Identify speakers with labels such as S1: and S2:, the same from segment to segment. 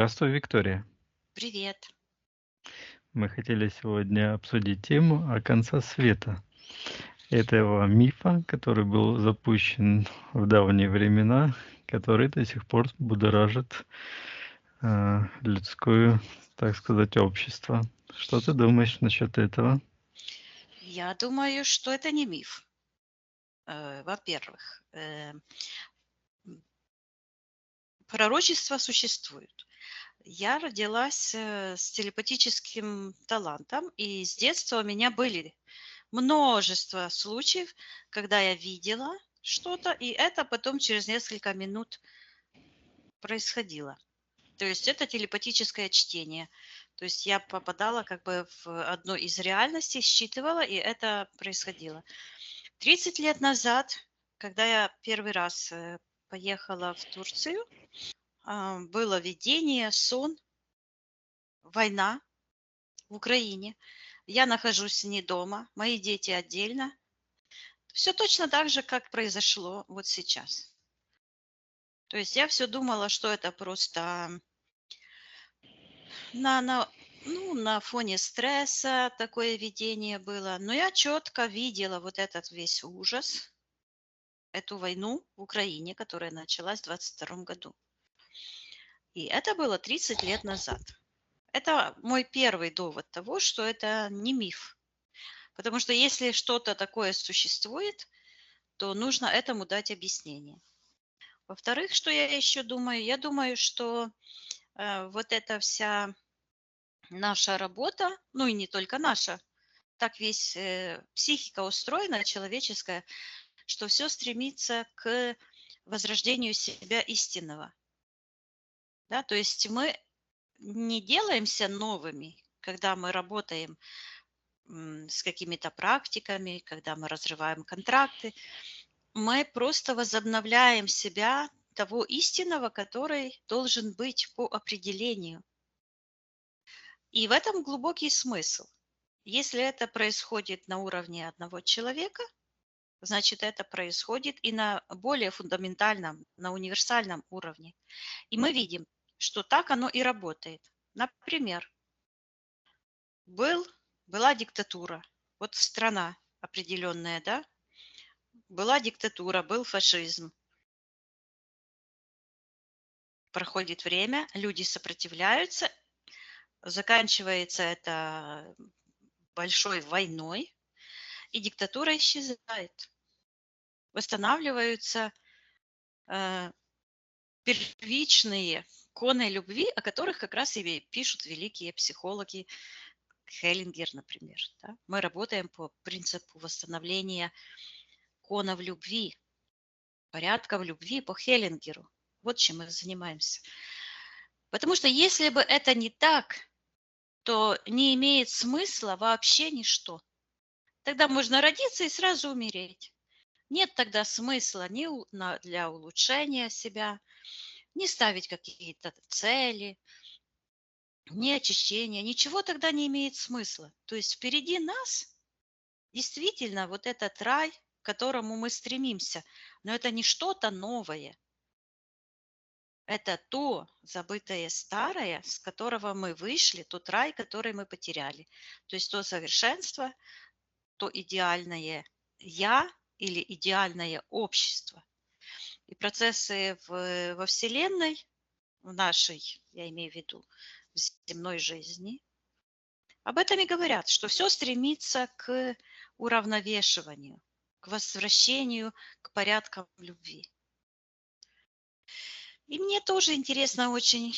S1: Здравствуй, Виктория.
S2: Привет.
S1: Мы хотели сегодня обсудить тему о конце света. Этого мифа, который был запущен в давние времена, который до сих пор будоражит людское, так сказать, общество. Что ты думаешь насчет этого?
S2: Я думаю, что это не миф. Во-первых, м, пророчества существуют. Я родилась с телепатическим талантом, и с детства у меня были множество случаев, когда я видела что-то, и это потом через несколько минут происходило. То есть это телепатическое чтение. То есть я попадала как бы в одну из реальностей, считывала, и это происходило. 30 лет назад, когда я первый раз поехала в Турцию, было видение, сон, война в Украине. Я нахожусь не дома, мои дети отдельно. Все точно так же, как произошло вот сейчас. То есть я все думала, что это просто на, на, на фоне стресса такое видение было. Но я четко видела вот этот весь ужас, эту войну в Украине, которая началась в 22 году. И это было 30 лет назад. Это мой первый довод того, что это не миф. Потому что если что-то такое существует, то нужно этому дать объяснение. Во-вторых, что я еще думаю? Я думаю, что вот эта вся наша работа, ну и не только наша, так весь психика устроена человеческая, что все стремится к возрождению себя истинного. Да? То есть мы не делаемся новыми, когда мы работаем с какими-то практиками, когда мы разрываем контракты. Мы просто возобновляем себя того истинного, который должен быть по определению. И в этом глубокий смысл. Если это происходит на уровне одного человека, значит, это происходит и на более фундаментальном, на универсальном уровне. И мы видим, что так оно и работает. Например, была диктатура, вот страна определенная, да, была диктатура, был фашизм. Проходит время, люди сопротивляются, заканчивается это большой войной, и диктатура исчезает. Восстанавливаются э, первичные коны любви, о которых как раз и пишут великие психологи, Хеллингер, например. Да? Мы работаем по принципу восстановления конов любви, порядка в любви по Хеллингеру. Вот чем мы занимаемся. Потому что если бы это не так, то не имеет смысла вообще ничто. Тогда можно родиться и сразу умереть. Нет тогда смысла ни для улучшения себя, ни ставить какие-то цели, ни очищения. Ничего тогда не имеет смысла. То есть впереди нас действительно вот этот рай, к которому мы стремимся. Но это не что-то новое. Это то забытое старое, с которого мы вышли, тот рай, который мы потеряли. То есть то совершенство, то идеальное «я» или идеальное общество. И процессы во Вселенной, в нашей, я имею в виду, в земной жизни, об этом и говорят, что все стремится к уравновешиванию, к возвращению к порядкам любви. И мне тоже интересно очень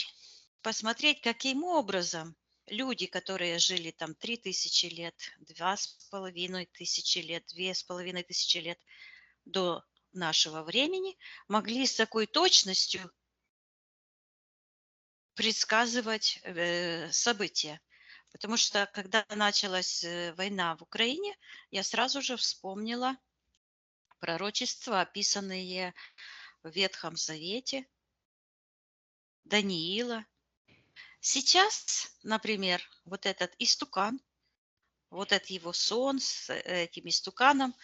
S2: посмотреть, каким образом люди, которые жили там 3000 лет, 2500 лет, 2500 лет до нашего времени, могли с такой точностью предсказывать события. Потому что когда началась война в Украине, я сразу же вспомнила пророчества, описанные в Ветхом Завете, Даниила. Сейчас, например, вот этот истукан, вот этот его сон с этим истуканом,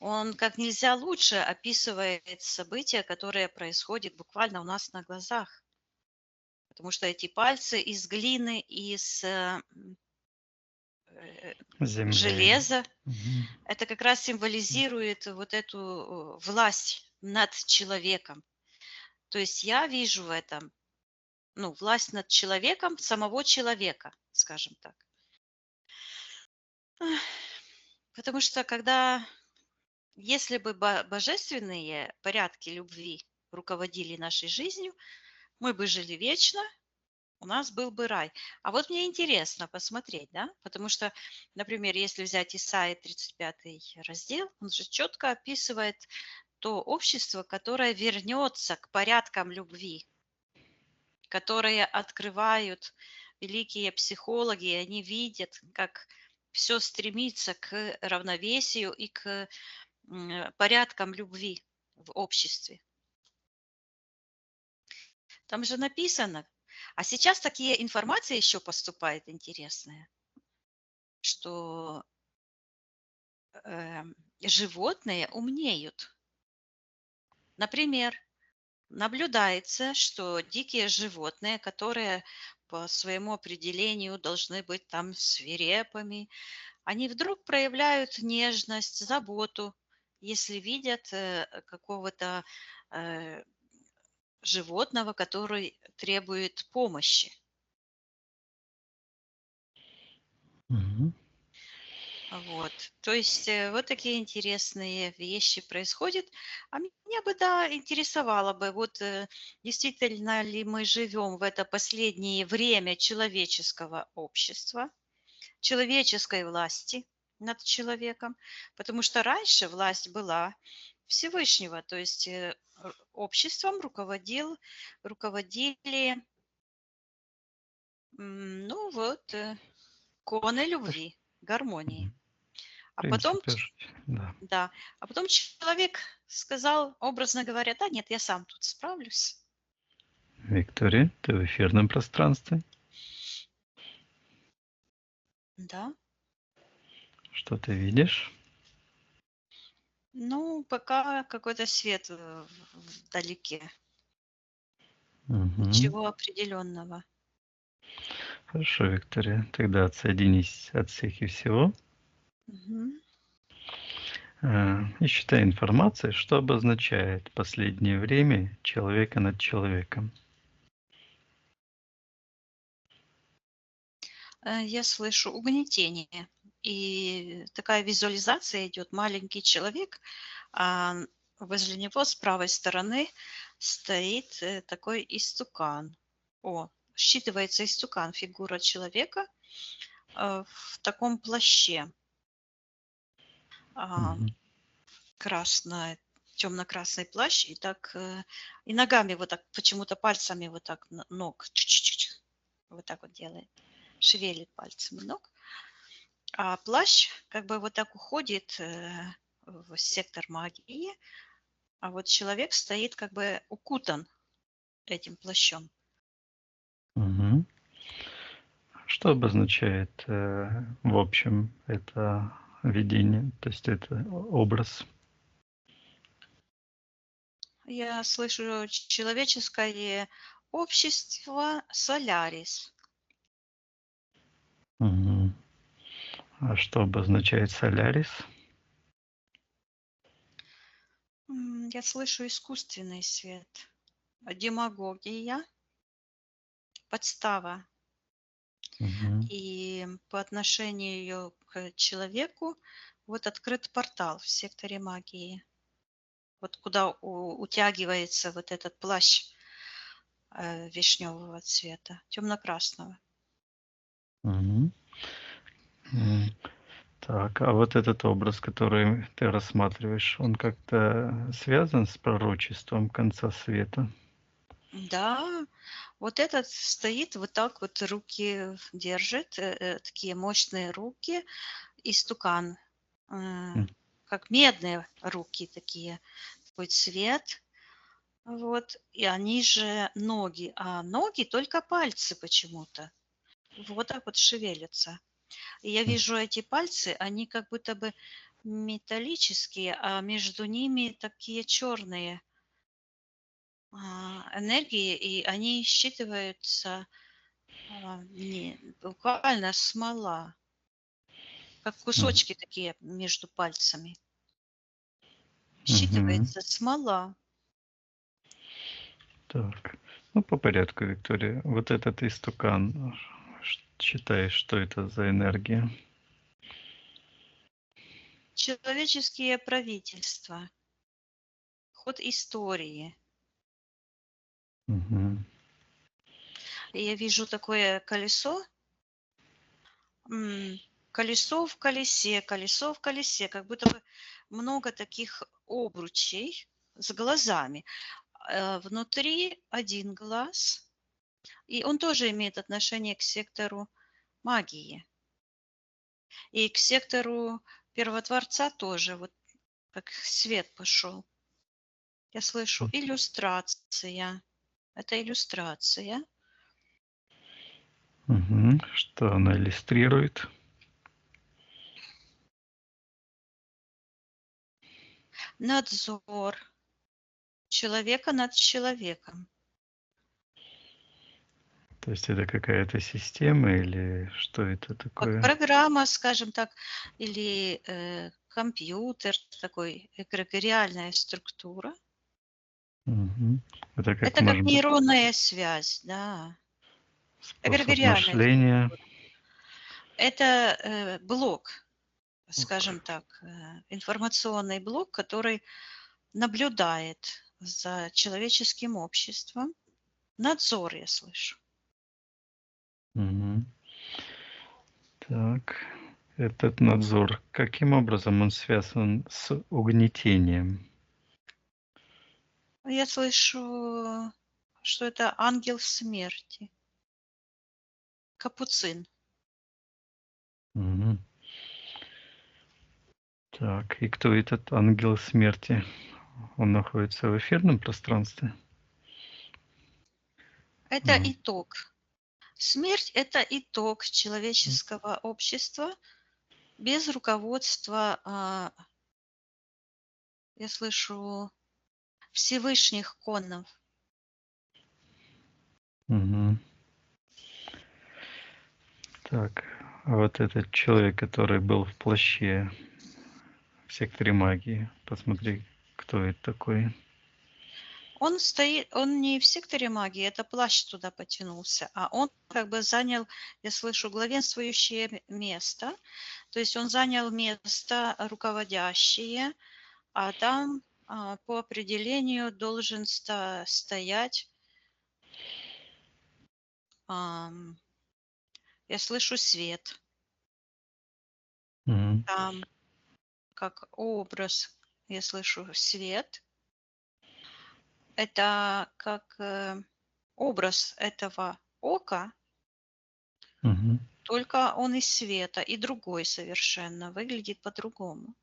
S2: он как нельзя лучше описывает события, которые происходят буквально у нас на глазах. Потому что эти пальцы из глины, из
S1: Земля.
S2: железа,
S1: Мгм.
S2: это как раз символизирует вот эту власть над человеком. То есть я вижу в этом, ну, власть над человеком, самого человека, скажем так. Ах, Потому что если бы божественные порядки любви руководили нашей жизнью, мы бы жили вечно, у нас был бы рай. А вот мне интересно посмотреть, да, потому что, например, если взять Исаия 35 раздел, он же четко описывает то общество, которое вернется к порядкам любви, которые открывают великие психологи, и они видят, как все стремится к равновесию и к порядкам любви в обществе. Там же написано. А сейчас такие информации еще поступает интересная, что животные умнеют. Например, наблюдается, что дикие животные, которые по своему определению должны быть там свирепыми, они вдруг проявляют нежность, заботу, если видят какого-то э, животного, который требует помощи.
S1: Мгм.
S2: Вот. То есть вот такие интересные вещи происходят. А меня бы, да, интересовало бы, вот действительно ли мы живем в это последнее время человеческого общества, человеческой власти над человеком, потому что раньше власть была Всевышнего, то есть обществом руководили, ну вот, коны любви, гармонии.
S1: Мгм. В
S2: А потом
S1: принципе, да.
S2: Да. А потом человек сказал, образно говоря: "Да нет, я сам тут справлюсь".
S1: Виктория, ты в эфирном пространстве.
S2: Да.
S1: Что ты видишь?
S2: Ну, пока какой-то свет вдалеке.
S1: Мгм.
S2: Ничего определенного.
S1: Хорошо, Виктория. Тогда отсоединись от всех и всего.
S2: Мгм.
S1: И считай информацией, что обозначает последнее время человека над человеком.
S2: Я слышу угнетение. И такая визуализация идет. Маленький человек, а возле него с правой стороны стоит такой истукан. Считывается истукан, фигура человека в таком плаще. А,
S1: Мгм.
S2: красный, темно-красный плащ, и так и ногами вот так, почему-то пальцами вот так ног, вот так вот делает, шевелит пальцами ног. А плащ как бы вот так уходит в сектор магии, а вот человек стоит как бы укутан этим плащом.
S1: Мгм. Что обозначает, в общем, это видение, то есть это образ?
S2: Я слышу человеческое общество Солярис.
S1: Мгм. А что обозначает Солярис?
S2: Я слышу искусственный свет, демагогия, подстава.
S1: Мгм.
S2: И по отношению к человеку вот открыт портал в секторе магии. Вот куда утягивается вот этот плащ вишневого цвета, темно-красного.
S1: Мгм. М. Так, а вот этот образ, который ты рассматриваешь, он как-то связан с пророчеством конца света?
S2: Да, вот этот стоит вот так вот, руки держит, такие мощные руки, истукан, э,
S1: М.
S2: как медные руки такие, такой цвет. Вот, и они же ноги, а ноги только пальцы почему-то. Вот так вот шевелятся. И я
S1: М.
S2: вижу эти пальцы, они как будто бы металлические, а между ними такие черные. энергии, и они считываются буквально смола, как
S1: М,
S2: кусочки такие между пальцами.
S1: мгм.
S2: Считывается смола.
S1: Так, ну по порядку, Виктория. Вот этот истукан, считаешь, что это за энергия?
S2: Человеческие правительства, ход истории.
S1: Мгм.
S2: И я вижу такое колесо, колесо в колесе, как будто бы много таких обручей с глазами. Внутри один глаз, и он тоже имеет отношение к сектору магии. И к сектору первотворца тоже, вот как свет пошел. Я слышу иллюстрация. Это иллюстрация.
S1: Мгм. Что она иллюстрирует?
S2: Надзор человека над человеком.
S1: То есть это какая-то система или что это
S2: Вот
S1: такое?
S2: программа, скажем так, или компьютер, такой эгрегориальная структура.
S1: Мгм. Это как
S2: Это как
S1: может быть
S2: нейронная связь, да.
S1: способ
S2: Эгрегориальная
S1: мышления?
S2: структура. Это блок, скажем так, информационный блок, который наблюдает за человеческим обществом. Надзор, я слышу.
S1: Мгм. Так, этот надзор, каким образом он связан с угнетением?
S2: Я слышу, что это ангел смерти, капуцин.
S1: Мгм. Так, и кто этот ангел смерти? Он находится в эфирном пространстве?
S2: Это
S1: М,
S2: итог. Смерть– это итог человеческого общества без руководства, я слышу, Всевышних конов.
S1: мгм. Так, а вот этот человек, который был в плаще в секторе магии, посмотри, кто это такой.
S2: Он стоит, он не в секторе магии, это плащ туда потянулся, а он как бы занял, я слышу, главенствующее место. То есть он занял место руководящее, а там по определению должен стоять, ам, я слышу свет.
S1: Мгм.
S2: Там как образ, я слышу свет. Это как образ этого ока,
S1: Мгм.
S2: только он из света, и другой совершенно, выглядит по-другому.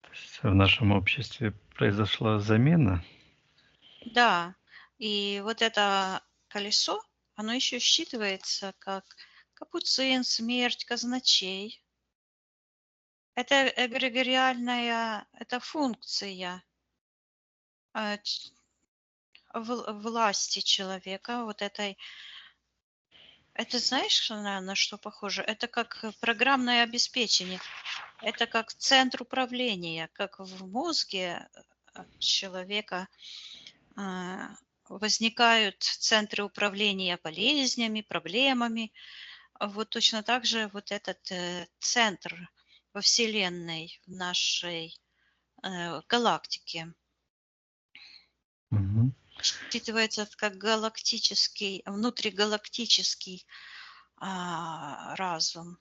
S1: То есть в нашем обществе произошла замена.
S2: Да, и вот это колесо, оно еще считывается как капуцин, смерть, казначей. Это эгрегориальная, это функция власти человека, вот этой. Это знаешь, что на что похоже? Это как программное обеспечение. Это как центр управления, как в мозге человека а, возникают центры управления болезнями, проблемами. Вот точно так же вот этот центр во Вселенной, в нашей галактике,
S1: Мгм.
S2: считывается как галактический, внутригалактический разум.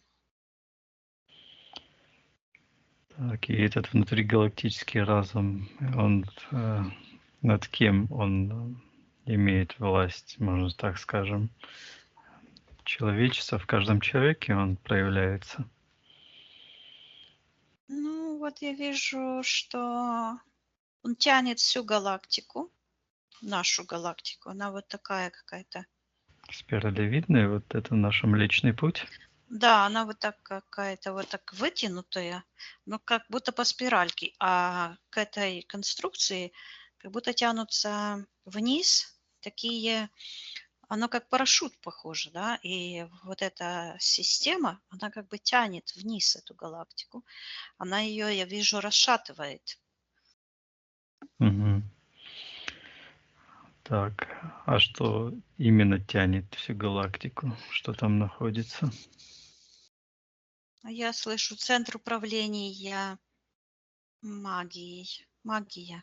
S1: Так, и этот внутригалактический разум, он над кем он имеет власть, можно так скажем? Человечество в каждом человеке он проявляется.
S2: Ну, вот я вижу, что он тянет всю галактику, нашу галактику. Она вот такая какая-то.
S1: Спиралевидный, вот это наш Млечный Путь.
S2: Да, она вот так какая-то вот так вытянутая, но как будто по спиральке. А к этой конструкции как будто тянутся вниз такие, оно как парашют похоже, да, и вот эта система, она как бы тянет вниз эту галактику, она ее, я вижу, расшатывает.
S1: Мгм. Так, а что именно тянет всю галактику? Что там находится?
S2: Я слышу центр управления магией, магия.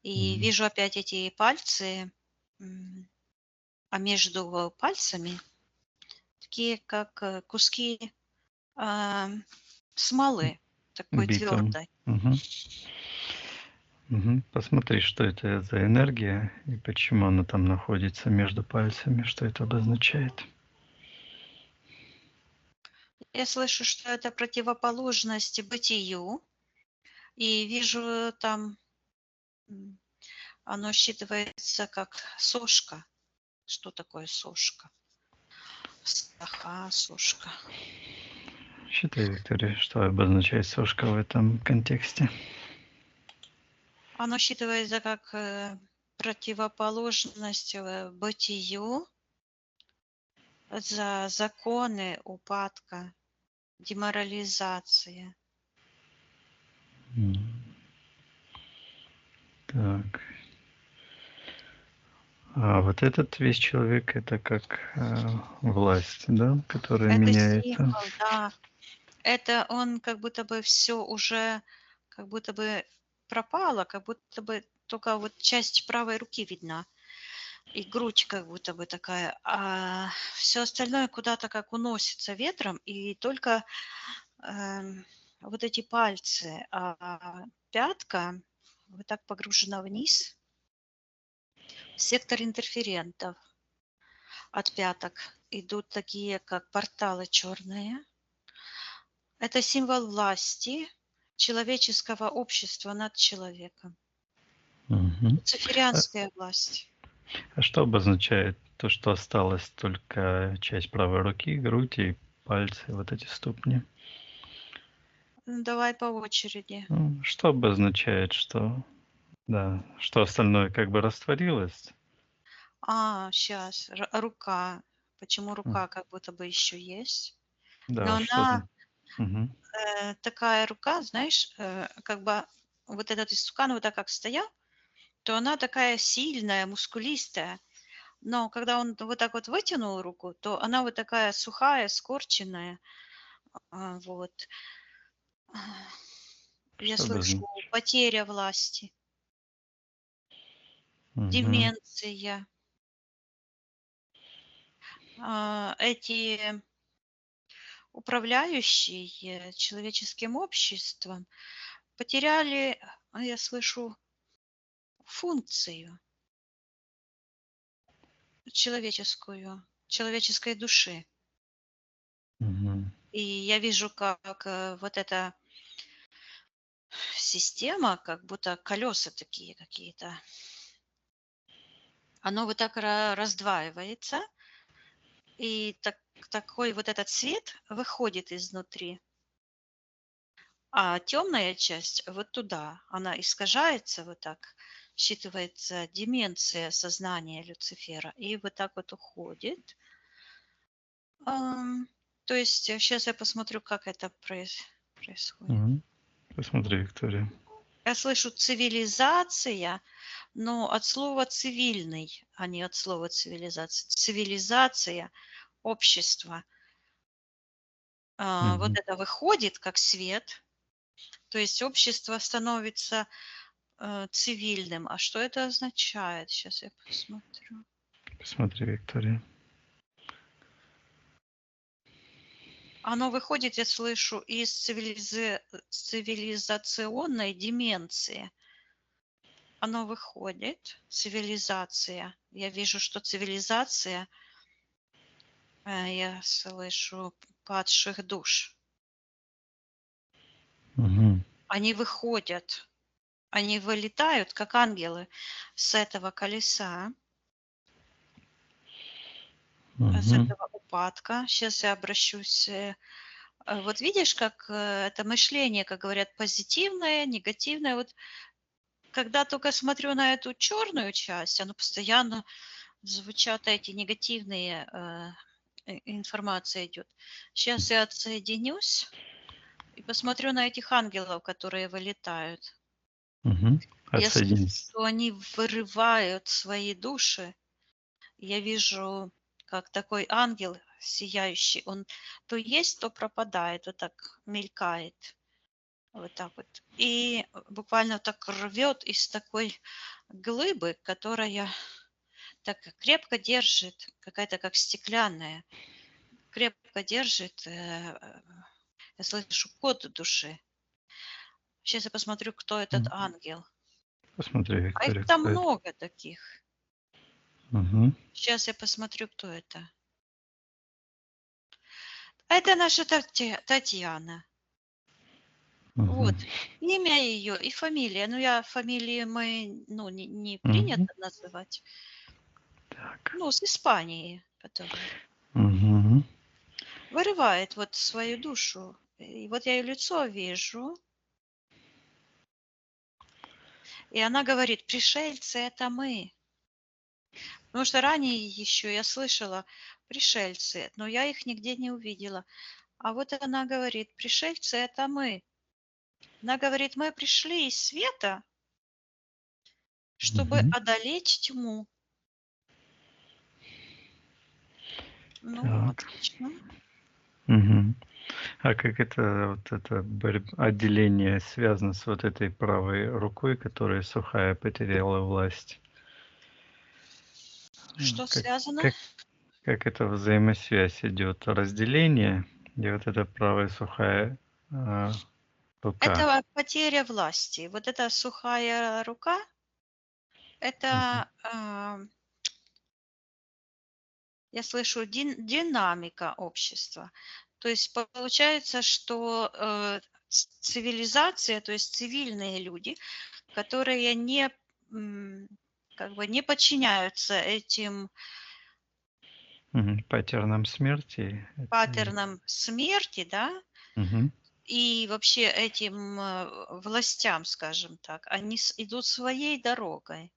S2: И
S1: Мгм.
S2: вижу опять эти пальцы, м, а между пальцами такие, как куски а, смолы, такой
S1: Битым.
S2: твердой.
S1: Мгм. Мгм. Посмотри, что это за энергия и почему она там находится между пальцами, что это обозначает.
S2: Я слышу, что это противоположность бытию, и вижу там, м, оно считывается как сошка. Что такое сошка? Саха, сошка.
S1: Считай, Виктория, что обозначает сошка в этом контексте.
S2: Оно считывается как противоположность бытию, за законы упадка, деморализация.
S1: М. Так. А вот этот весь человек — это как власть, да, которая
S2: Это
S1: меняется.
S2: символ, да. Это он как будто бы все уже, как будто бы пропало, как будто бы только вот часть правой руки видна, и грудь как будто бы такая, а все остальное куда-то как уносится ветром, и только, вот эти пальцы, пятка вот так погружена вниз в сектор интерферентов. От пяток идут такие, как порталы черные. Это символ власти человеческого общества над человеком.
S1: Мгм. А,
S2: Люциферианская власть.
S1: а что обозначает то, что осталось только часть правой руки, грудь и пальцы, вот эти ступни?
S2: Давай по очереди.
S1: Что обозначает, что, да, что остальное как бы растворилось?
S2: Сейчас рука. Почему
S1: М,
S2: рука как будто бы еще есть? Но
S1: Да, что
S2: она,
S1: там? Мгм.
S2: такая рука, знаешь, как бы вот этот истукан вот так как стоял, то она такая сильная, мускулистая. Но когда он вот так вот вытянул руку, то она вот такая сухая, скорченная. Вот. А, Я
S1: Что
S2: слышу
S1: обозначает?
S2: потеря власти,
S1: Мгм.
S2: деменция. Эти управляющие человеческим обществом потеряли, я слышу, функцию человеческую, человеческой души.
S1: Мгм.
S2: И я вижу, как вот эта система, как будто колеса такие какие-то, оно вот так раздваивается, и такой вот этот свет выходит изнутри, а темная часть вот туда, она искажается вот так, считывается деменция сознания Люцифера, и вот так вот уходит. Ам, То есть сейчас я посмотрю, как это происходит.
S1: Мгм. Посмотри, Виктория.
S2: Я слышу цивилизация, но от слова цивильный, а не от слова цивилизация. Цивилизация, общество. Вот
S1: Мгм.
S2: это выходит как свет, то есть общество становится цивильным. А что это означает? Сейчас я посмотрю.
S1: Посмотри, Виктория.
S2: Оно выходит, я слышу, из цивилизационной деменции. Оно выходит, цивилизация. Я вижу, что цивилизация, я слышу падших душ.
S1: Мгм.
S2: Они выходят, они вылетают, как ангелы, с этого колеса, с
S1: Мгм.
S2: этого упадка. Сейчас я обращусь. Вот видишь, как это мышление, как говорят, позитивное, негативное. Вот когда только смотрю на эту черную часть, оно постоянно звучат эти негативные информация идет. Сейчас я отсоединюсь и посмотрю на этих ангелов, которые вылетают.
S1: Угу.
S2: Я слышу,
S1: Отсоединись.
S2: что они вырывают свои души. Я вижу, как такой ангел сияющий, он то есть, то пропадает, вот так мелькает. Вот так вот. И буквально так рвет из такой глыбы, которая так крепко держит, какая-то как стеклянная, крепко держит, я слышу, код души. Сейчас я посмотрю, кто этот ангел.
S1: Посмотри,
S2: А их
S1: Виктория,
S2: там
S1: кто это.
S2: много таких.
S1: Угу.
S2: Сейчас я посмотрю, кто это. Это наша Татьяна.
S1: Угу.
S2: Вот. Имя ее и фамилия. Ну, я фамилии мы, ну, не
S1: Угу.
S2: принято называть.
S1: Так.
S2: Ну, с Испании, которая
S1: Угу.
S2: вырывает вот свою душу. И вот я ее лицо вижу. И она говорит, пришельцы это мы. Потому что ранее еще я слышала пришельцы, но я их нигде не увидела. А вот она говорит, пришельцы это мы. Она говорит, мы пришли из света, чтобы
S1: Угу.
S2: одолеть тьму. Ну,
S1: Так.
S2: отлично.
S1: Угу. А как это вот это отделение связано с вот этой правой рукой, которая сухая потеряла власть?
S2: Что
S1: Как,
S2: связано?
S1: как эта взаимосвязь идет? Разделение и вот эта правая сухая рука.
S2: Это потеря власти. Вот эта сухая рука, это, я слышу, динамика общества. То есть получается, что цивилизация, то есть цивильные люди, которые не, как бы не подчиняются этим
S1: Паттерном смерти.
S2: паттернам смерти, да,
S1: Угу.
S2: и вообще этим властям, скажем так, они идут своей дорогой,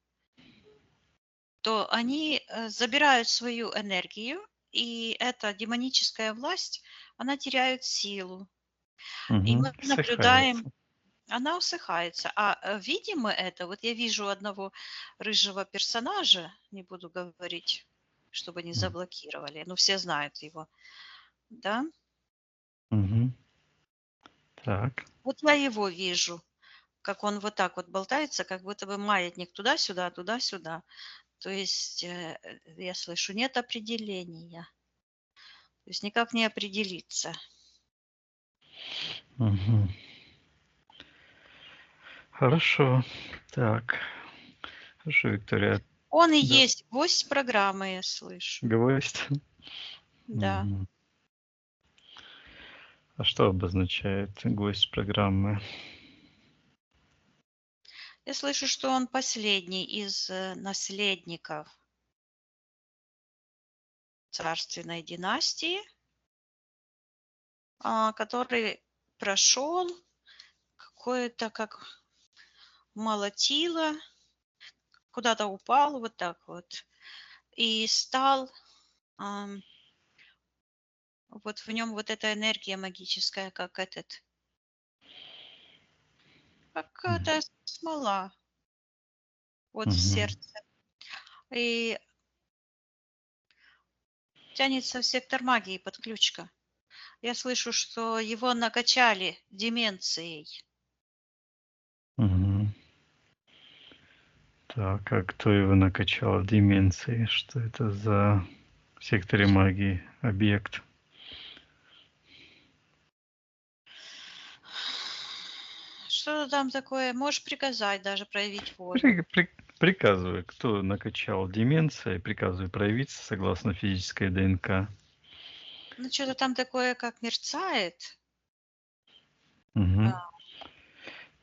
S2: то они забирают свою энергию, и эта демоническая власть, она теряет силу. И мы наблюдаем,
S1: Ссыхается.
S2: она усыхается. А видим мы это, вот я вижу одного рыжего персонажа, не буду говорить, чтобы не заблокировали, но все знают его, да?
S1: Угу. Так.
S2: Вот я его вижу, как он вот так вот болтается, как будто бы маятник туда-сюда, туда-сюда. То есть я слышу, нет определения. То есть никак не определиться.
S1: Угу. Хорошо. Так. Хорошо, Виктория.
S2: Он и
S1: Да.
S2: есть гость программы, я слышу.
S1: Гвоздь.
S2: Да.
S1: Мгм. А что обозначает гость программы?
S2: Я слышу, что он последний из наследников царственной династии, который прошел какое-то как молотило, куда-то упал вот так вот и стал, вот в нем вот эта энергия магическая, как этот, как эта смола вот в
S1: Мгм.
S2: сердце. И тянется в сектор магии подключка. Я слышу, что его накачали деменцией.
S1: Мгм. Так, а кто его накачал в деменции? Что это за в секторе магии объект?
S2: Что там такое? Можешь приказать, даже проявить волю.
S1: Приказываю, кто накачал деменцией, приказываю проявиться согласно физической ДНК.
S2: Ну, что-то там такое, как мерцает.
S1: Мгм.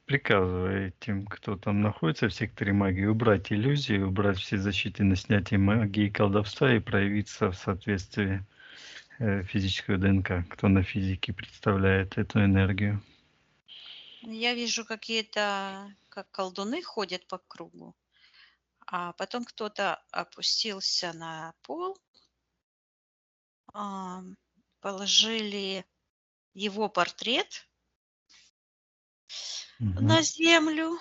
S1: Приказываю этим, кто там находится в секторе магии, убрать иллюзии, убрать все защиты на снятие магии и колдовства и проявиться в соответствии физической ДНК, кто на физике представляет эту энергию.
S2: Я вижу какие-то, как колдуны ходят по кругу, а потом кто-то опустился на пол, ам, положили его портрет
S1: Мгм.
S2: на землю,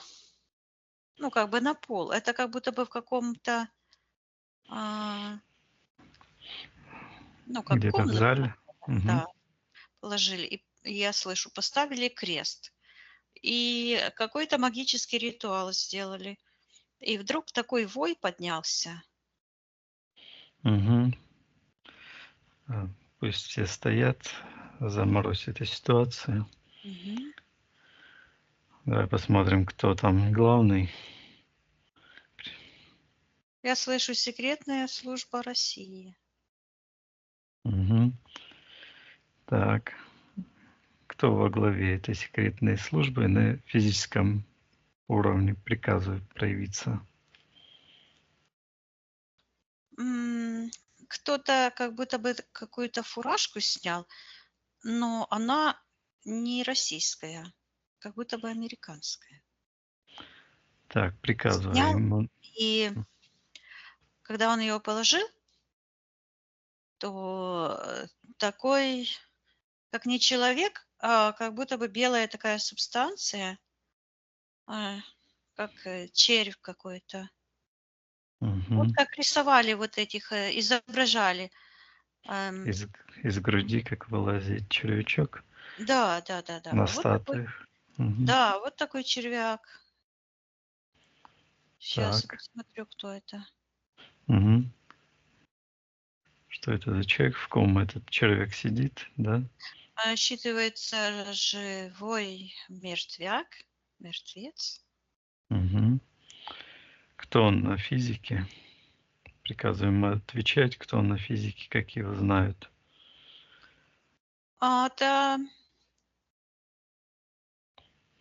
S2: ну, как бы на пол. Это как будто бы в каком-то, а, ну, как
S1: Где-то в
S2: комната,
S1: зале? Мгм.
S2: да, положили. И я слышу, поставили крест. И какой-то магический ритуал сделали. И вдруг такой вой поднялся.
S1: Мгм. А, Пусть все стоят, заморозь эту ситуацию.
S2: Мгм.
S1: Давай посмотрим, кто там главный.
S2: Я слышу секретная служба России.
S1: Мгм. Так, кто во главе этой секретной службы на физическом уровне приказывает проявиться?
S2: М, Кто-то как будто бы какую-то фуражку снял, но она не российская, как будто бы американская.
S1: Так, приказывай
S2: Снял,
S1: ему.
S2: и когда он ее положил, то такой, как не человек, а как будто бы белая такая субстанция, а, как червь какой-то. Вот
S1: Мгм.
S2: как рисовали вот этих, изображали.
S1: Из, из груди, как вылазит червячок
S2: Да, да-да-да.
S1: на
S2: Вот такой,
S1: статуях. Мгм.
S2: да, вот такой червяк. Сейчас я
S1: Так.
S2: посмотрю, кто это.
S1: Мгм. Что это за человек, в ком этот человек сидит, да?
S2: Считывается живой мертвяк, мертвец.
S1: Мгм. Кто он на физике? Приказываем отвечать, кто он на физике, как его знают.
S2: Это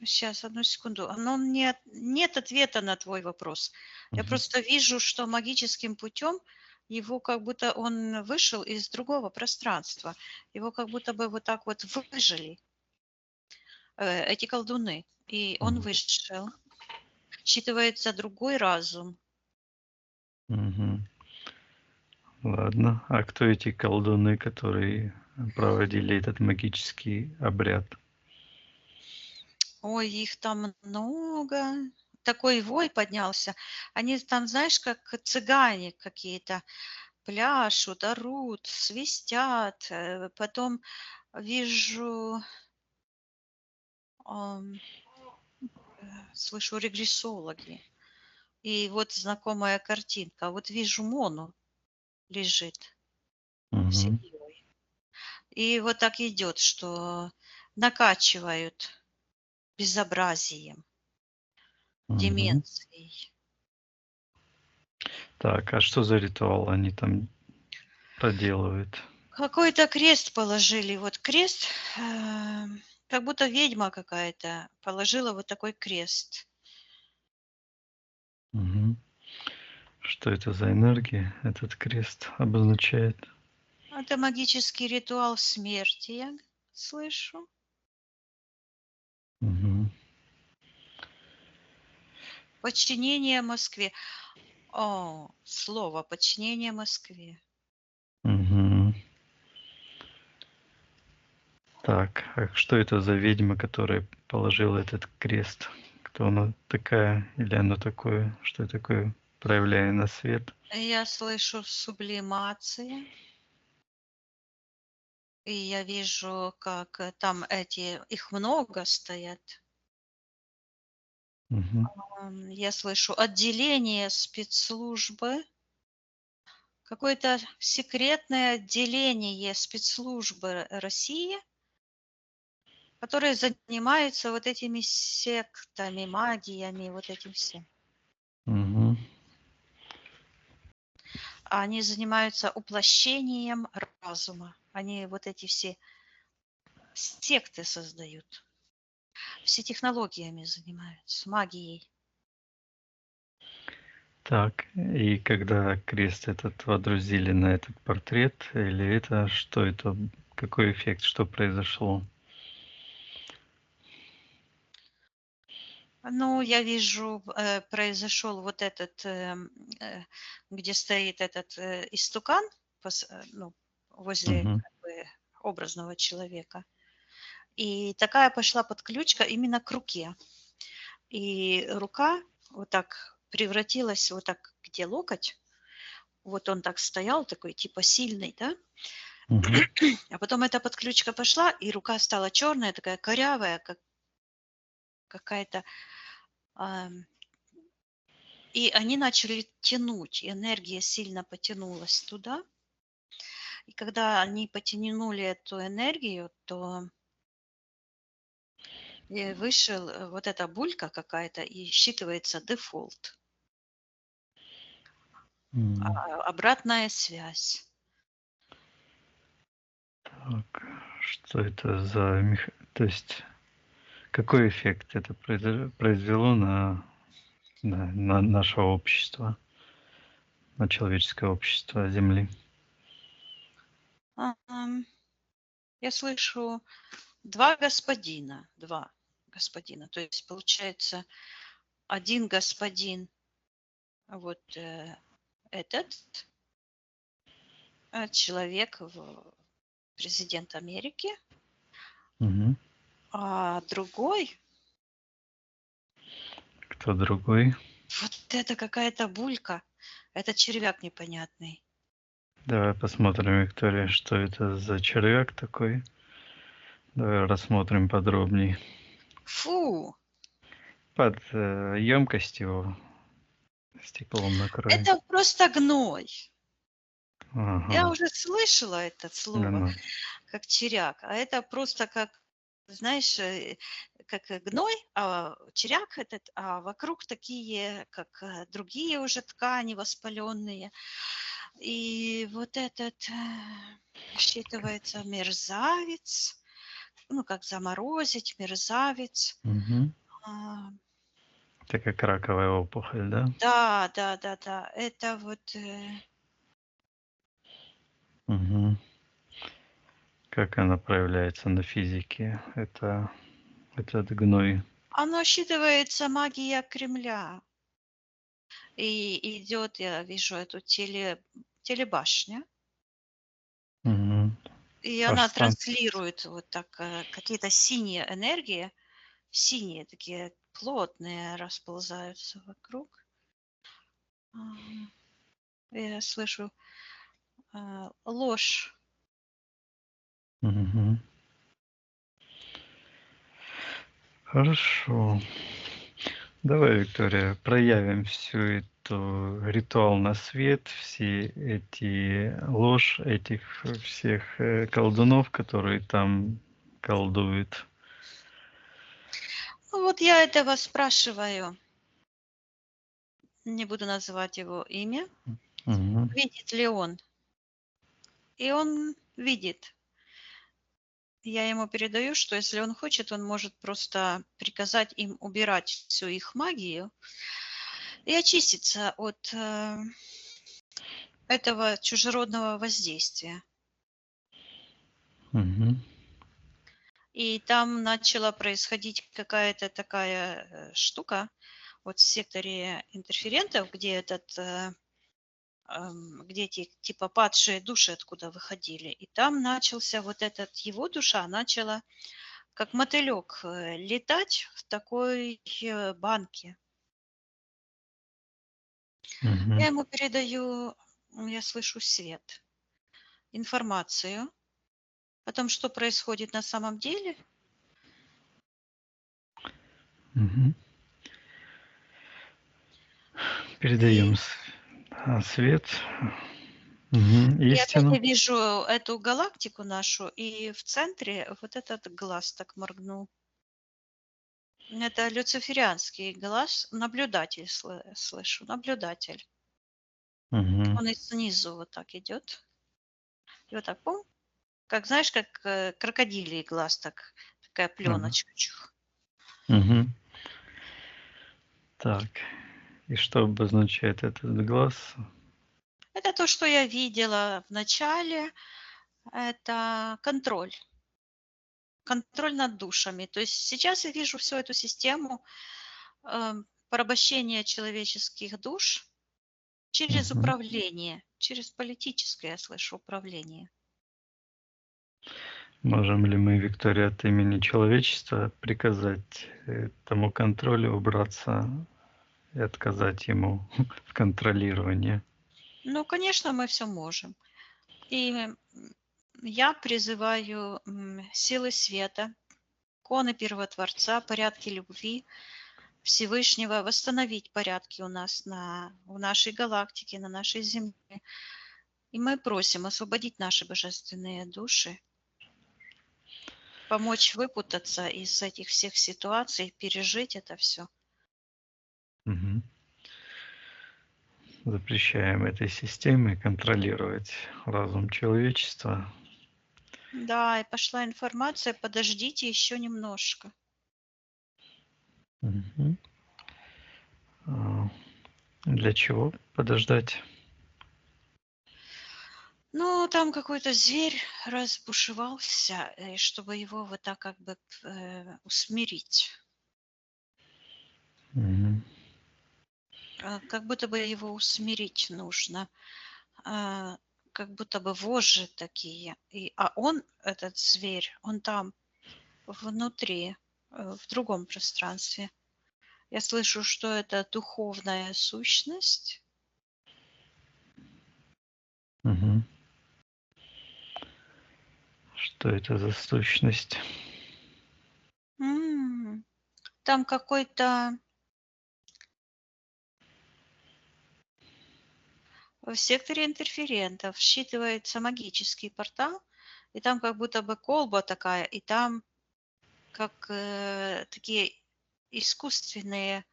S2: сейчас, одну секунду. Но нет ответа на твой вопрос. Я
S1: Мгм.
S2: просто вижу, что магическим путем его как будто он вышел из другого пространства. Его как будто бы вот так вот выжили, эти колдуны. И он
S1: Мгм.
S2: вышел. Считывается другой разум.
S1: Мгм. Ладно. А кто эти колдуны, которые проводили этот магический обряд?
S2: Ой, их там много. Такой вой поднялся. Они там, знаешь, как цыгане какие-то, пляшут, орут, свистят. Потом вижу, ам, слышу регрессологи. И вот знакомая картинка. Вот вижу Мону лежит
S1: Мгм.
S2: семьей. И вот так идет, что накачивают безобразием,
S1: Мгм.
S2: деменцией.
S1: Так, а что за ритуал они там проделывают?
S2: Какой-то крест положили. Вот крест, как будто ведьма какая-то положила вот такой крест.
S1: Мгм. Что это за энергия этот крест обозначает?
S2: Это магический ритуал смерти, я слышу.
S1: Мгм.
S2: Подчинение Москве. О, слово подчинение Москве.
S1: Мгм. Так, а что это за ведьма, которая положила этот крест? Кто она такая или оно такое? Что такое, проявляя на свет?
S2: Я слышу сублимация. И я вижу, как там эти, их много стоят.
S1: Мгм.
S2: Я слышу отделение спецслужбы. Какое-то секретное отделение спецслужбы России, которое занимается вот этими сектами, магиями, вот этим всем.
S1: Мгм.
S2: Они занимаются уплощением разума. Они вот эти все секты создают. Все технологиями занимаются, магией.
S1: Так, и когда крест этот водрузили на этот портрет, или это что это, какой эффект, что произошло?
S2: Ну, я вижу, произошел вот этот, где стоит этот истукан, ну, возле
S1: Мгм.
S2: как бы образного человека. И такая пошла подключка именно к руке. И рука вот так превратилась, вот так, где локоть, вот он так стоял, такой типа сильный, да,
S1: Мгм.
S2: а потом эта подключка пошла, и рука стала черная, такая корявая, как какая-то, ам, и они начали тянуть, и энергия сильно потянулась туда. И когда они потянули эту энергию, то вышел вот эта булька какая-то, и считывается дефолт,
S1: М.
S2: обратная связь.
S1: Так, что это за то есть какой эффект это произвело на наше общество, на человеческое общество Земли?
S2: Ам, Я слышу два господина. То есть получается один господин, вот этот человек, президент Америки,
S1: Мгм.
S2: а другой,
S1: Кто другой?
S2: вот это какая-то булька, это червяк непонятный.
S1: Давай посмотрим, Виктория, что это за червяк такой. Давай рассмотрим подробней.
S2: Фу,
S1: Под емкость его стеклом накрой.
S2: это просто гной. Я
S1: Ага.
S2: уже слышала это слово,
S1: Ну,
S2: как черяк, а это просто как, знаешь, как гной, а черяк этот, а вокруг такие, как другие уже ткани воспаленные. И вот этот считывается мерзавец, ну, как заморозить, мерзавец.
S1: мгм.
S2: А,
S1: Это как раковая опухоль, да?
S2: да, да, да, да, это вот
S1: Мгм. Как она проявляется на физике? Это этот гной.
S2: оно считывается магия Кремля. И идет, я вижу эту телебашня,
S1: Мгм.
S2: и
S1: Аж
S2: она
S1: стан
S2: транслирует вот так какие-то синие энергии, синие такие плотные расползаются вокруг. А, Я слышу ложь.
S1: Мгм. Хорошо. Давай, Виктория, проявим всю эту ритуал на свет, все эти ложь этих всех колдунов, которые там колдуют.
S2: Ну вот я этого спрашиваю, не буду называть его имя,
S1: Мгм.
S2: видит ли он. И он видит. Я ему передаю, что если он хочет, он может просто приказать им убирать всю их магию и очиститься от этого чужеродного воздействия.
S1: Мгм.
S2: И там начала происходить какая-то такая штука вот в секторе интерферентов, где где эти типа падшие души откуда выходили. И там начался вот этот, его душа начала как мотылек летать в такой банке. Я
S1: Мгм.
S2: ему передаю, я слышу свет, информацию о том, что происходит на самом деле.
S1: Мгм. Передаем
S2: И,
S1: свет, мгм,
S2: и опять я
S1: истину.
S2: вижу эту галактику нашу, и в центре вот этот глаз так моргнул. Это люциферианский глаз, наблюдатель слышу, наблюдатель.
S1: Мгм.
S2: Он и снизу вот так идет. И вот так, пум, как знаешь, как крокодилий глаз, так, такая
S1: Ага.
S2: пленочка. Чух.
S1: Мгм. Так, и что обозначает этот глаз?
S2: Это то, что я видела в начале, это контроль. Контроль над душами. То есть сейчас я вижу всю эту систему, порабощение человеческих душ через
S1: Мгм.
S2: управление, через политическое, я слышу, управление.
S1: Можем ли мы, Виктория, от имени человечества приказать этому контролю убраться и отказать ему в контролировании?
S2: Ну, конечно, мы все можем. И я призываю силы света, иконы Первотворца, порядки любви Всевышнего восстановить порядки у нас в нашей галактике, на нашей Земле. И мы просим освободить наши божественные души, помочь выпутаться из этих всех ситуаций, пережить это все.
S1: Мгм. Запрещаем этой системе контролировать разум человечества.
S2: Да, и пошла информация, подождите еще немножко.
S1: Мгм. А, Для чего подождать?
S2: Ну, там какой-то зверь разбушевался, и чтобы его вот так как бы усмирить.
S1: Мгм.
S2: Как будто бы его усмирить нужно. а, как будто бы вожжи такие. А он, этот зверь, он там внутри, в другом пространстве. Я слышу, что это духовная сущность.
S1: Мгм. Что это за сущность?
S2: М, Там какой-то в секторе интерферентов считывается магический портал, и там как будто бы колба такая, и там как такие искусственные,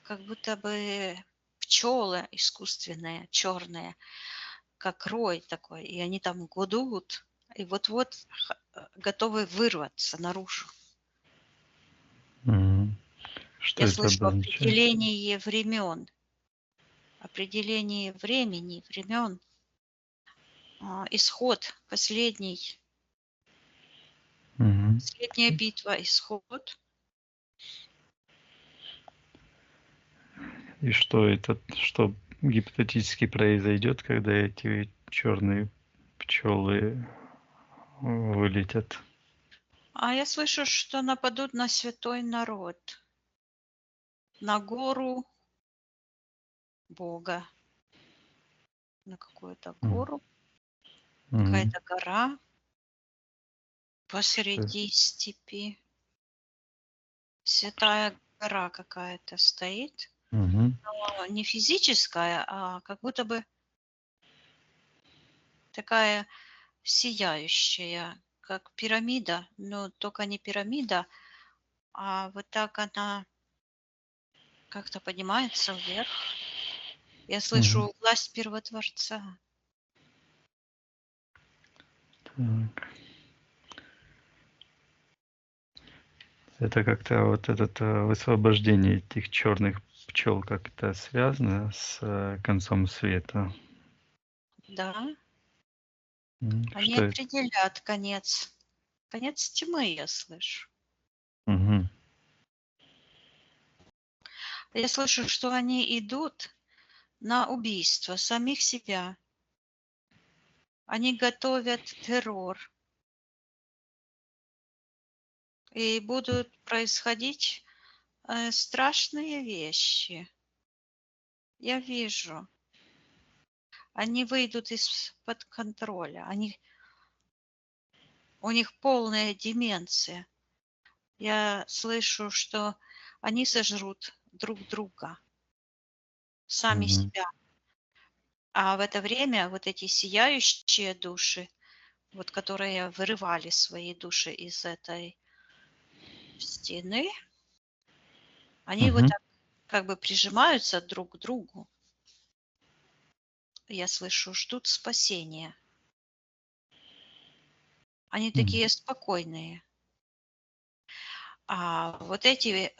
S2: как будто бы пчелы искусственные, черные, как рой такой, и они там гудут, и вот-вот готовы вырваться наружу.
S1: Мгм. Что
S2: Я
S1: это
S2: слышу
S1: обозначает?
S2: определение времени, времен, исход,
S1: Мгм.
S2: последняя битва, исход.
S1: И что это, что гипотетически произойдет, когда эти черные пчелы вылетят?
S2: А я слышу, что нападут на святой народ, на гору Бога, на какую-то
S1: М.
S2: гору,
S1: Мгм.
S2: какая-то гора
S1: Что-
S2: посреди степи. Святая гора какая-то стоит,
S1: Мгм.
S2: но не физическая, а как будто бы такая сияющая, как пирамида, но только не пирамида, а вот так она как-то поднимается вверх. Я
S1: Мгм.
S2: слышу власть Первотворца.
S1: Так. Это как-то вот это высвобождение этих черных пчел как-то связано с концом света.
S2: Да, они
S1: Что это?
S2: определят конец тьмы, я слышу.
S1: Мгм.
S2: Я слышу, что они идут на убийство самих себя. Они готовят террор, и будут происходить страшные вещи. Я вижу, они выйдут из-под контроля, у них полная деменция. Я слышу, что они сожрут друг друга, сами
S1: Мгм.
S2: себя. А в это время вот эти сияющие души, вот которые вырывали свои души из этой стены, они вот
S1: Мгм.
S2: так как бы прижимаются друг к другу. Я слышу, ждут спасения. Они
S1: М.
S2: такие спокойные. А вот эти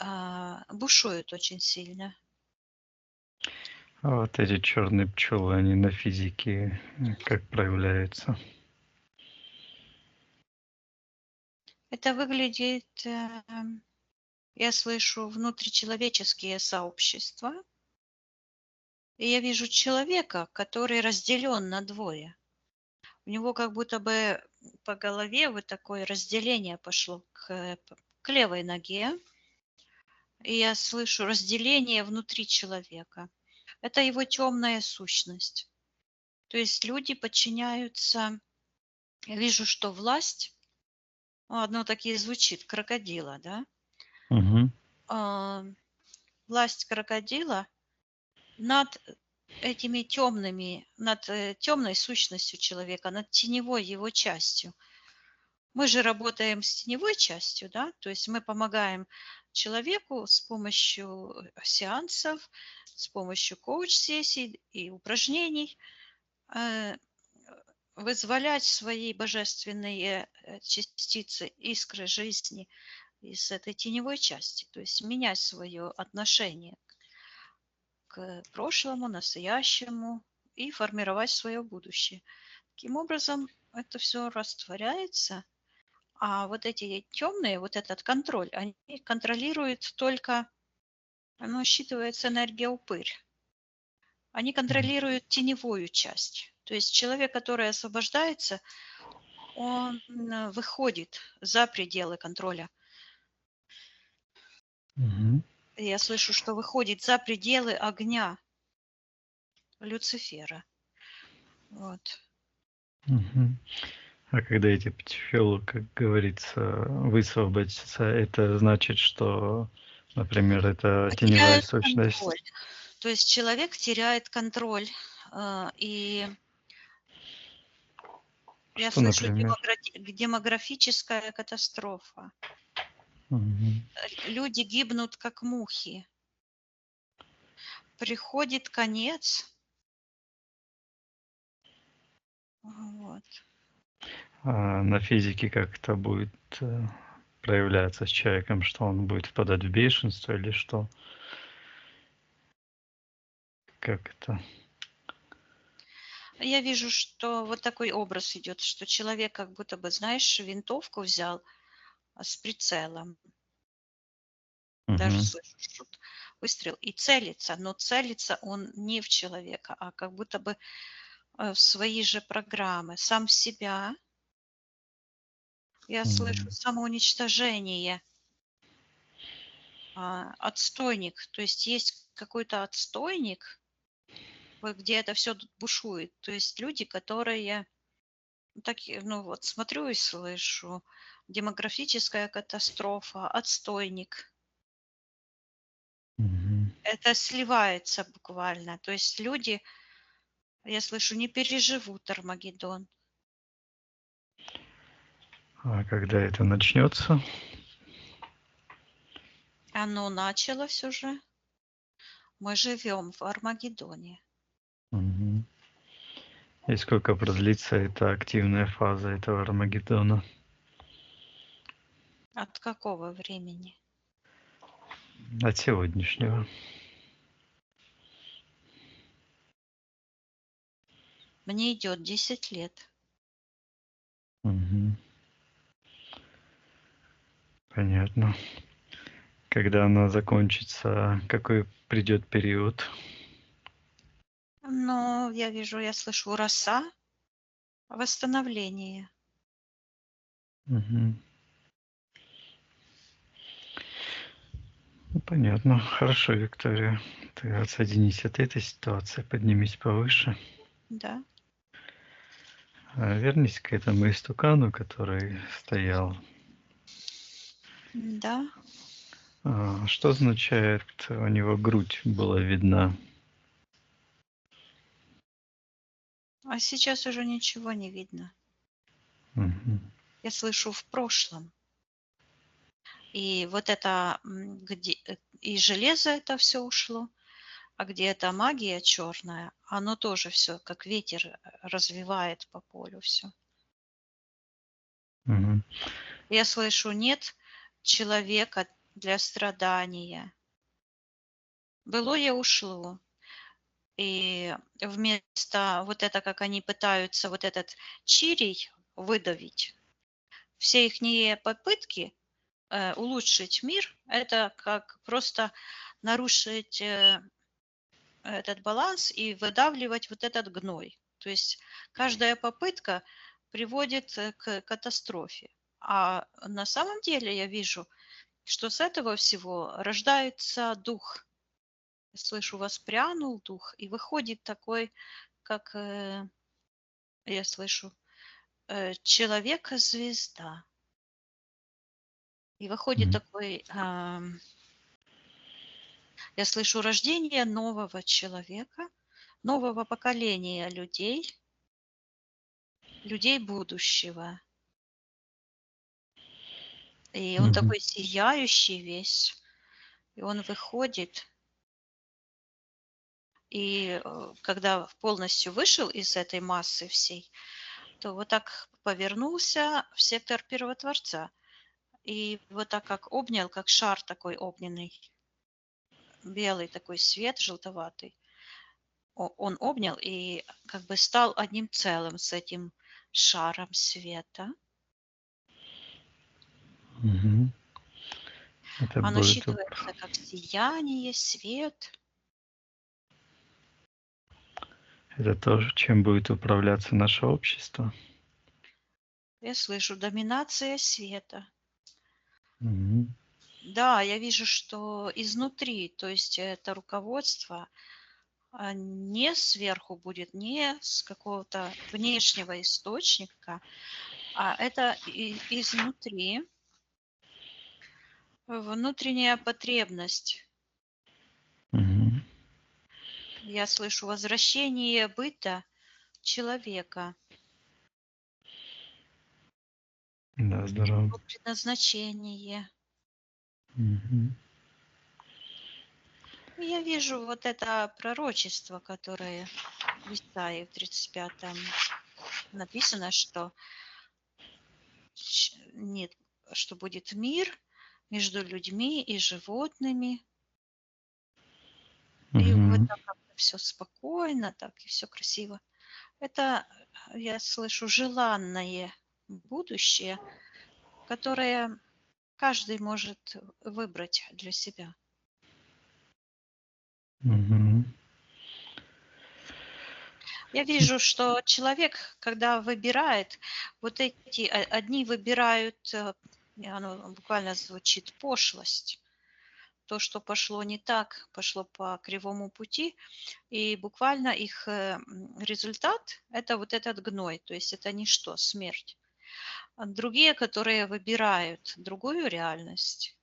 S2: бушуют очень сильно.
S1: А вот эти черные пчелы, они на физике как проявляются?
S2: Это выглядит Я слышу внутричеловеческие сообщества, и я вижу человека, который разделен на двое. У него как будто бы по голове вот такое разделение пошло к левой ноге, и я слышу разделение внутри человека. Это его темная сущность. То есть люди подчиняются, я вижу, что власть, одно такие звучит, крокодила, да?
S1: Мгм.
S2: А, Власть крокодила над этими темными, над темной сущностью человека, над теневой его частью. Мы же работаем с теневой частью, да, то есть мы помогаем человеку с помощью сеансов, с помощью коуч-сессий и упражнений э, вызволять свои божественные частицы, искры жизни из этой теневой части, то есть менять свое отношение к прошлому, настоящему и формировать свое будущее. Таким образом, это все растворяется, а вот эти темные, вот этот контроль, они контролируют только, оно считывается энергия упырь. Они контролируют теневую часть. То есть человек, который освобождается, он выходит за пределы контроля.
S1: Мгм.
S2: Я слышу, что выходит за пределы огня Люцифера. Вот.
S1: Мгм. А когда эти пчелы, как говорится, высвободятся, это значит, что, например, это теневая
S2: Теряют
S1: сущность.
S2: контроль. То есть человек теряет контроль, и я
S1: Что,
S2: слышу
S1: например?
S2: демографическая катастрофа.
S1: Мгм.
S2: Люди гибнут, как мухи. Приходит конец. Вот.
S1: А на физике как это будет проявляться с человеком, что он будет впадать в бешенство или что? Как это?
S2: Я вижу, что вот такой образ идет, что человек как будто бы, знаешь, винтовку взял с прицелом. Даже
S1: Мгм.
S2: слышу шут, выстрел и целится, но целится он не в человека, а как будто бы в свои же программы, сам в себя. Я слышу
S1: М.
S2: самоуничтожение, отстойник. То есть есть какой-то отстойник, вот где это все бушует. То есть люди, которые, ну вот, смотрю и слышу, демографическая катастрофа, отстойник.
S1: Мгм.
S2: Это сливается буквально. То есть люди, я слышу, не переживут Армагеддон.
S1: А когда это начнется?
S2: Оно началось уже. Мы живем в Армагеддоне.
S1: Мгм. И сколько продлится эта активная фаза этого Армагеддона?
S2: От какого времени?
S1: От сегодняшнего.
S2: Мне идет 10 лет.
S1: Мгм. Понятно. Когда она закончится, какой придет период?
S2: Но я вижу, я слышу роса, восстановление.
S1: Мгм. Ну, понятно. Хорошо, Виктория. Ты отсоединись от этой ситуации, поднимись повыше.
S2: Да,
S1: Вернись к этому истукану, который стоял.
S2: да.
S1: Что означает, у него грудь была видна?
S2: А сейчас уже ничего не видно.
S1: Мгм.
S2: Я слышу в прошлом. И вот это, где и железо это все ушло, а где эта магия черная, оно тоже все как ветер развивает по полю все.
S1: Мгм.
S2: Я слышу, нет человека для страдания. Былое ушло. И вместо вот это, как они пытаются вот этот чирий выдавить, все их попытки улучшить мир — это как просто нарушить этот баланс и выдавливать вот этот гной. То есть каждая попытка приводит к катастрофе. А на самом деле я вижу, что с этого всего рождается дух. Я слышу, воспрянул дух, и выходит такой, как я слышу, человека-звезда. И выходит
S1: Мгм.
S2: такой, я слышу, рождение нового человека, нового поколения людей, людей будущего. И он
S1: Мгм.
S2: такой сияющий весь, и он выходит, и когда полностью вышел из этой массы всей, то вот так повернулся в сектор Первотворца. И вот так как обнял, как шар такой огненный, белый такой свет желтоватый, он обнял и как бы стал одним целым с этим шаром света.
S1: Мгм. Это
S2: Оно
S1: будет
S2: считывается как сияние, свет.
S1: это тоже, чем будет управляться наше общество.
S2: Я слышу доминация света.
S1: Мгм.
S2: Да, я вижу, что изнутри, то есть это руководство не сверху будет, не с какого-то внешнего источника, а это изнутри, внутренняя потребность.
S1: Мгм.
S2: Я слышу возвращение быта человека,
S1: Да, здорово.
S2: его предназначение.
S1: Мгм.
S2: И я вижу вот это пророчество, которое в Исаии в 35 написано, что нет, что будет мир между людьми и животными. И вот
S1: Мгм.
S2: так как-то всё спокойно, так и все красиво. Это, я слышу, желанное будущее, которое каждый может выбрать для себя.
S1: Мгм.
S2: Я вижу, что человек, когда выбирает, вот эти одни выбирают, и оно буквально звучит, пошлость. То, что пошло не так, пошло по кривому пути, и буквально их результат — это вот этот гной, то есть это ничто, смерть. А другие, которые выбирают другую реальность,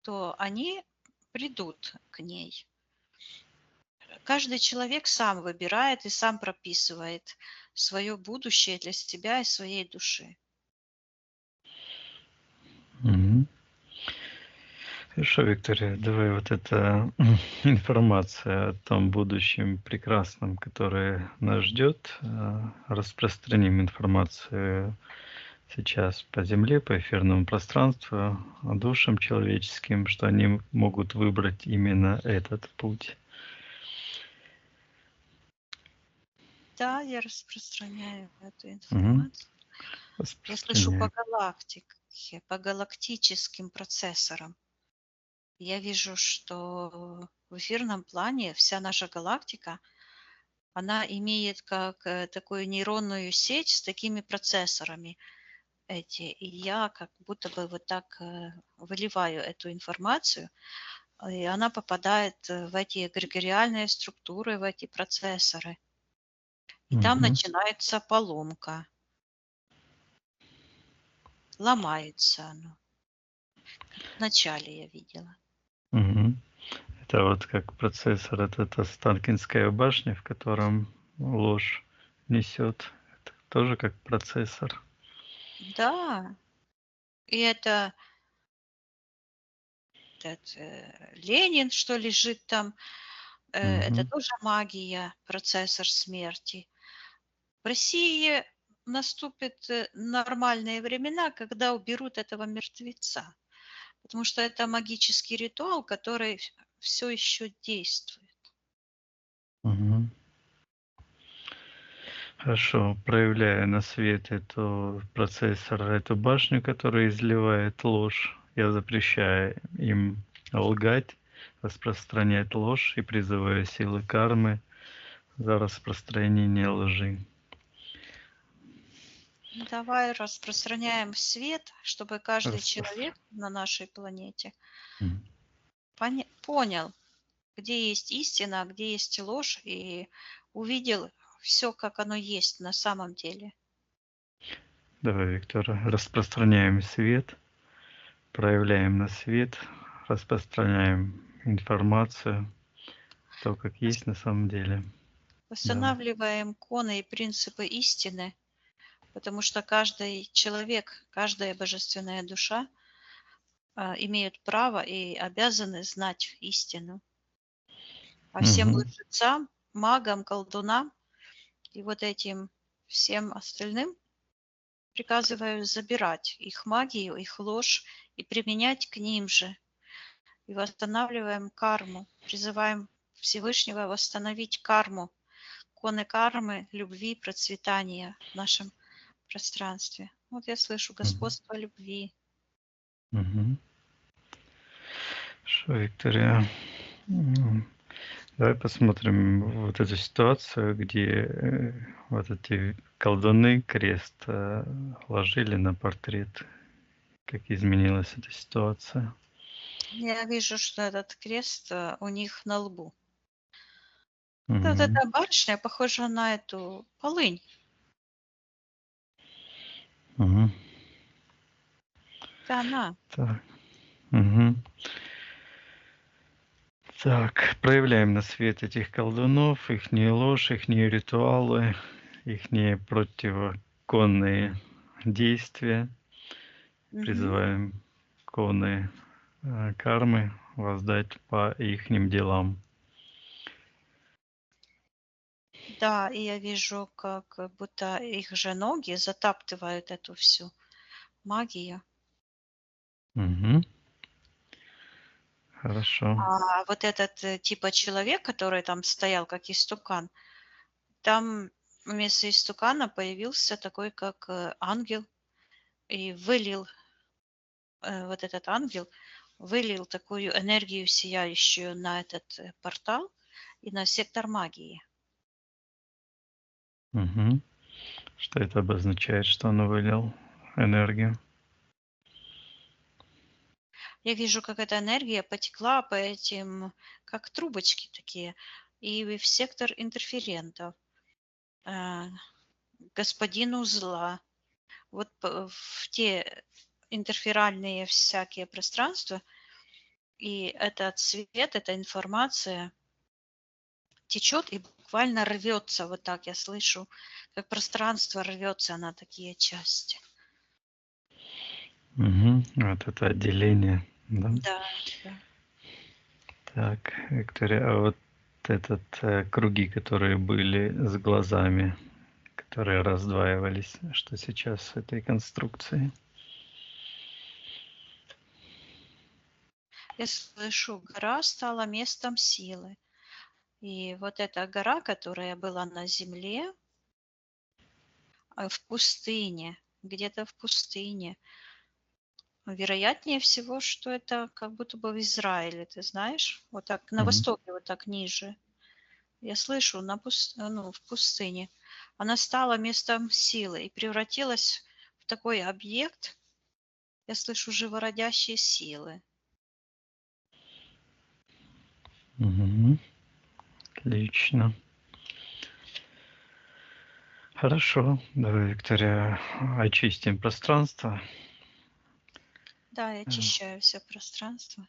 S2: то они придут к ней. Каждый человек сам выбирает и сам прописывает свое будущее для себя и своей души.
S1: Мгм. Хорошо, Виктория, давай вот эта информация о том будущем прекрасном, которое нас ждет, распространим информацию сейчас по Земле, по эфирному пространству, душам человеческим, что они могут выбрать именно этот путь.
S2: Да, я распространяю эту
S1: Мгм.
S2: информацию. Я слышу по
S1: Распространяй.
S2: галактике, по галактическим процессорам. Я вижу, что в эфирном плане вся наша галактика, она имеет как такую нейронную сеть с такими процессорами. И я как будто бы вот так выливаю эту информацию, и она попадает в эти эгрегориальные структуры, в эти процессоры. И там
S1: Мгм.
S2: начинается поломка, ломается оно. Как в начале я видела.
S1: Мгм. Это вот как процессор, это Останкинская башня, в котором ложь несет. Это тоже как процессор.
S2: Да, и это этот, Ленин, что лежит там, это
S1: Мгм.
S2: тоже магия, процессор смерти. В России наступят нормальные времена, когда уберут этого мертвеца, потому что это магический ритуал, который все еще действует.
S1: Мгм. Хорошо, проявляя на свет эту процессор, эту башню, которая изливает ложь я запрещаю им лгать, распространять ложь и призываю силы кармы за распространение лжи.
S2: Давай распространяем свет, чтобы каждый
S1: Распростр-
S2: человек на нашей планете
S1: М.
S2: понял, где есть истина, а где есть ложь, и увидел все, как оно есть на самом деле.
S1: Давай, Виктор, распространяем свет, проявляем на свет, распространяем информацию, то, как есть на самом деле. Да.
S2: Восстанавливаем коны и принципы истины, потому что каждый человек, каждая божественная душа имеют право и обязаны знать истину. А всем
S1: Мгм.
S2: лжецам, магам, колдунам и вот этим всем остальным приказываю забирать их магию, их ложь и применять к ним же. И восстанавливаем карму, призываем Всевышнего восстановить карму, коны кармы, любви, процветания в нашем пространстве. Вот я слышу
S1: Мгм.
S2: господство любви.
S1: Мгм. Хорошо, Виктория. Давай посмотрим вот эту ситуацию, где вот эти колдуны крест ложили на портрет. Как изменилась эта ситуация?
S2: Я вижу, что этот крест у них на лбу. Вот
S1: Мгм.
S2: эта барышня похожа на эту полынь.
S1: Мгм.
S2: Это она.
S1: Так. Мгм. Так, проявляем на свет этих колдунов, их ложь, их ритуалы, их противоконные действия.
S2: Мгм.
S1: Призываем коны кармы воздать по ихним делам.
S2: Да, и я вижу, как будто их же ноги затаптывают эту всю магию.
S1: Мгм. Хорошо.
S2: А вот этот типа человек, который там стоял как истукан, там вместо истукана появился такой как ангел и вылил вот этот ангел вылил такую энергию сияющую на этот портал и на сектор магии.
S1: Мгм. Что это обозначает, что он вылил энергию?
S2: Я вижу, как эта энергия потекла по этим, как трубочки такие, и в сектор интерферентов, э, господину зла. Вот в те интерферальные всякие пространства, и этот свет, эта информация течет и буквально рвется. Вот так я слышу, как пространство рвется на такие части.
S1: Мгм. Вот это отделение, да?
S2: Да, да.
S1: Так, Виктория, а вот этот круги, которые были с глазами, которые раздваивались, что сейчас с этой конструкцией?
S2: Я слышу, гора стала местом силы. И вот эта гора, которая была на земле, в пустыне, где-то в пустыне, вероятнее всего, что это как будто бы в Израиле, ты знаешь, вот так на
S1: Мгм.
S2: востоке, вот так ниже. Я слышу, в пустыне. Она стала местом силы и превратилась в такой объект, я слышу, живородящие силы.
S1: Мгм. Отлично. Хорошо. Давай, Виктория, очистим пространство.
S2: Да, я
S1: Э,
S2: очищаю все пространство.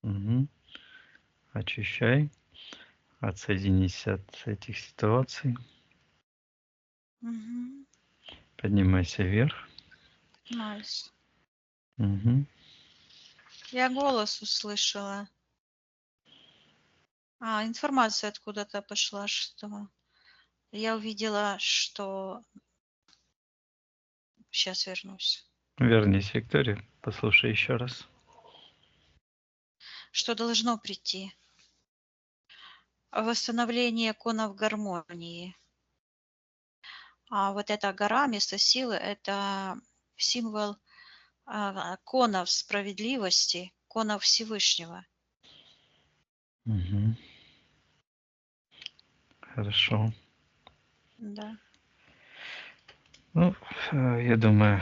S1: Мгм. Очищай. Отсоединись от этих ситуаций.
S2: Мгм.
S1: Поднимайся вверх.
S2: Понимаюсь.
S1: Мгм.
S2: Я голос услышала. Информация откуда-то пошла, что я увидела, что сейчас вернусь.
S1: Вернись, Виктория. Послушай еще раз.
S2: Что должно прийти? Восстановление конов гармонии. А вот эта гора, место силы, это символ конов справедливости, конов Всевышнего.
S1: Мгм. Хорошо.
S2: Да.
S1: Ну, я думаю,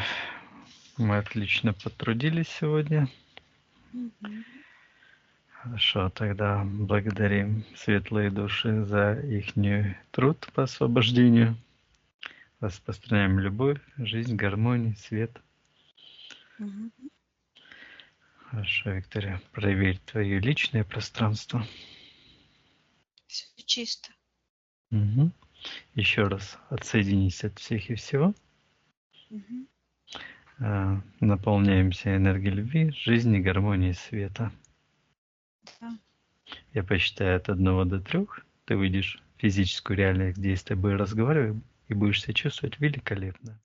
S1: мы отлично потрудились сегодня.
S2: Мгм.
S1: Хорошо, тогда благодарим светлые души за их труд по освобождению. Распространяем любовь, жизнь, гармонию, свет.
S2: Мгм.
S1: Хорошо, Виктория, проверь твое личное пространство.
S2: Всё чисто.
S1: Мгм. Еще раз отсоединись от всех и всего.
S2: Мгм.
S1: Наполняемся энергией любви, жизни, гармонии, света.
S2: Да.
S1: Я посчитаю от 1 до 3. Ты выйдешь в физическую реальность, где я с тобой разговариваю, и будешь себя чувствовать великолепно.